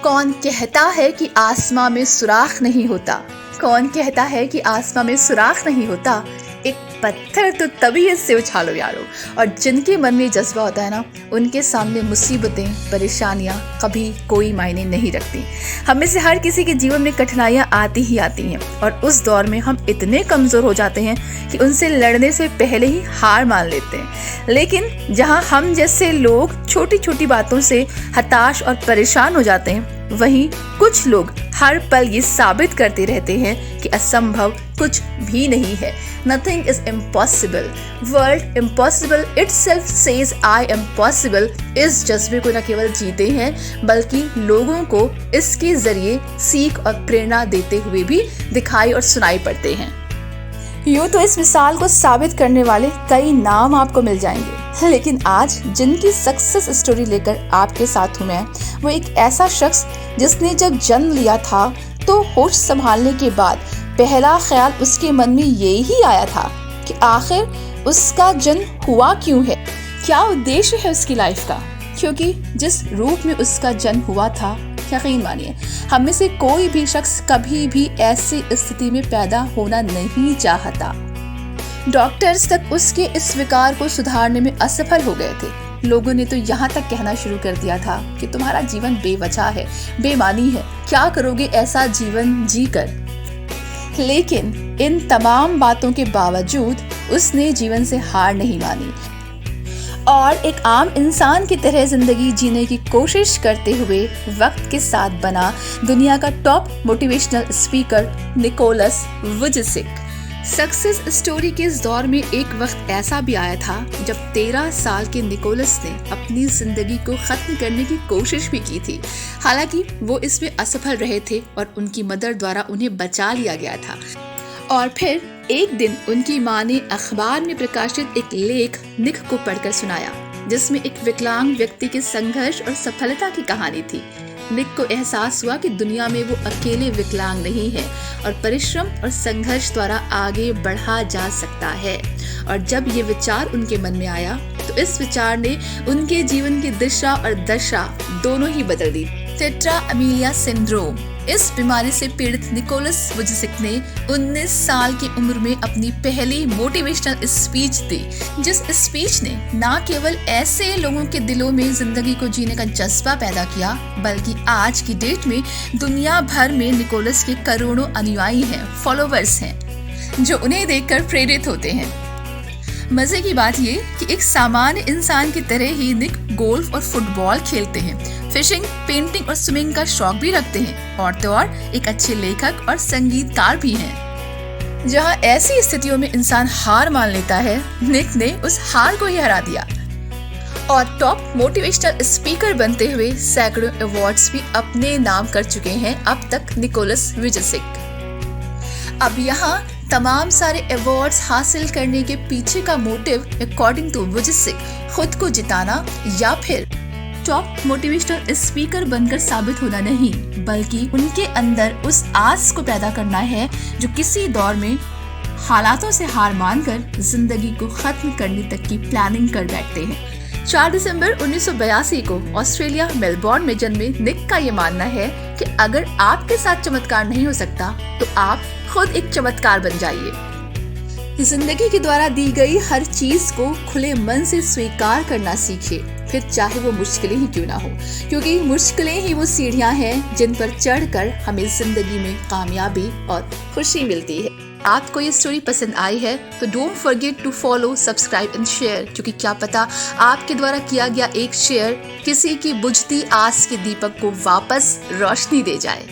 कौन कहता है कि आसमां में सुराख नहीं होता? कौन कहता है कि आसमां में सुराख नहीं होता? एक पत्थर तो तबीयत से उछालो यारो। और जिनके मन में जज्बा होता है ना, उनके सामने मुसीबतें, परेशानियां कभी कोई मायने नहीं रखती। हम में से हर किसी के जीवन में कठिनाइयां आती ही आती हैं और उस दौर में हम इतने कमज़ोर हो जाते हैं कि उनसे लड़ने से पहले ही हार मान लेते हैं। लेकिन जहां हम जैसे लोग छोटी छोटी बातों से हताश और परेशान हो जाते हैं, वहीं कुछ लोग हर पल ये साबित करते रहते हैं कि असंभव कुछ भी नहीं है। Nothing is impossible. World impossible itself says I am possible। इस जज्बे को न केवल जीते हैं बल्कि लोगों को इसके जरिए सीख और प्रेरणा देते हुए भी दिखाई और सुनाई पड़ते हैं। यूँ तो इस मिसाल को साबित करने वाले कई नाम आपको मिल जाएंगे, लेकिन आज जिनकी सक्सेस स्टोरी लेकर आपके साथ हूँ मैं, वो एक ऐसा शख्स जिसने जब जन्म लिया था तो होश संभालने के बाद पहला ख्याल उसके मन में यही आया था कि आखिर उसका जन्म हुआ क्यों है, क्या उद्देश्य है उसकी लाइफ का। क्योंकि जिस रूप में उसका जन्म हुआ था, यकीन मानिए हम में से कोई भी शख्स कभी भी ऐसी स्थिति में पैदा होना नहीं चाहता। डॉक्टर्स तक उसके इस विकार को सुधारने में असफल हो गए थे। लोगों ने तो यहाँ तक कहना शुरू कर दिया था कि तुम्हारा जीवन बेवजह है, बेमानी है, क्या करोगे ऐसा जीवन जीकर। लेकिन इन तमाम बातों के बावजूद उसने जीवन से हार नहीं मानी और एक आम इंसान की तरह जिंदगी जीने की कोशिश करते हुए वक्त के साथ बना दुनिया का top motivational speaker Nicholas Vujicic. Success story के इस दौर में एक वक्त ऐसा भी आया था जब 13 साल के निकोलस ने अपनी जिंदगी को खत्म करने की कोशिश भी की थी। हालांकि वो इसमें असफल रहे थे और उनकी मदर द्वारा उन्हें बचा लिया गया था। और फिर एक दिन उनकी माँ ने अखबार में प्रकाशित एक लेख निक को पढ़कर सुनाया, जिसमें एक विकलांग व्यक्ति के संघर्ष और सफलता की कहानी थी। निक को एहसास हुआ कि दुनिया में वो अकेले विकलांग नहीं है और परिश्रम और संघर्ष द्वारा आगे बढ़ा जा सकता है। और जब ये विचार उनके मन में आया तो इस विचार ने उनके जीवन की दिशा और दशा दोनों ही बदल दी। टेट्रा अमीलिया सिंड्रोम, इस बीमारी से पीड़ित निकोलस वुजिसिक ने 19 साल की उम्र में अपनी पहली मोटिवेशनल स्पीच दी, जिस स्पीच ने न केवल ऐसे लोगों के दिलों में जिंदगी को जीने का जज्बा पैदा किया, बल्कि आज की डेट में दुनिया भर में निकोलस के करोड़ों अनुयायी हैं, फॉलोवर्स हैं, जो उन्हें देखकर प्रेरित होते हैं। मजे की बात ये कि एक सामान्य इंसान की तरह ही निक गोल्फ और फुटबॉल खेलते हैं, फिशिंग, पेंटिंग और स्विमिंग का शौक भी रखते हैं और तो और एक अच्छे लेखक और संगीतकार भी हैं। जहां ऐसी स्थितियों में इंसान हार मान लेता है, निक ने उस हार को ही हरा दिया और टॉप मोटिवेशनल स्पीकर बनते हुए सैकड़ों अवार्ड्स भी अपने नाम कर चुके हैं अब तक निकोलस वुजिसिक। अब यहाँ तमाम सारे अवार्ड्स हासिल करने के पीछे का मोटिव अकॉर्डिंग टू वुजिसिक खुद को जिताना या फिर टॉप मोटिवेशनल स्पीकर बनकर साबित होना नहीं, बल्कि उनके अंदर उस आस को पैदा करना है जो किसी दौर में हालातों से हार मानकर जिंदगी को खत्म करने तक की प्लानिंग कर बैठते हैं। 4 दिसंबर 1982 को ऑस्ट्रेलिया मेलबोर्न में जन्मे निक का ये मानना है कि अगर आपके साथ चमत्कार नहीं हो सकता तो आप खुद एक चमत्कार बन जाइए। जिंदगी के द्वारा दी गई हर चीज को खुले मन से स्वीकार करना सीखिए, फिर चाहे वो मुश्किलें ही क्यों ना हो, क्योंकि मुश्किलें ही वो सीढ़ियां हैं जिन पर चढ़कर हमें जिंदगी में कामयाबी और खुशी मिलती है। आपको ये स्टोरी पसंद आई है तो don't forget to follow, subscribe and share, क्योंकि क्या पता आपके द्वारा किया गया एक शेयर किसी की बुझती आस के दीपक को वापस रोशनी दे जाए।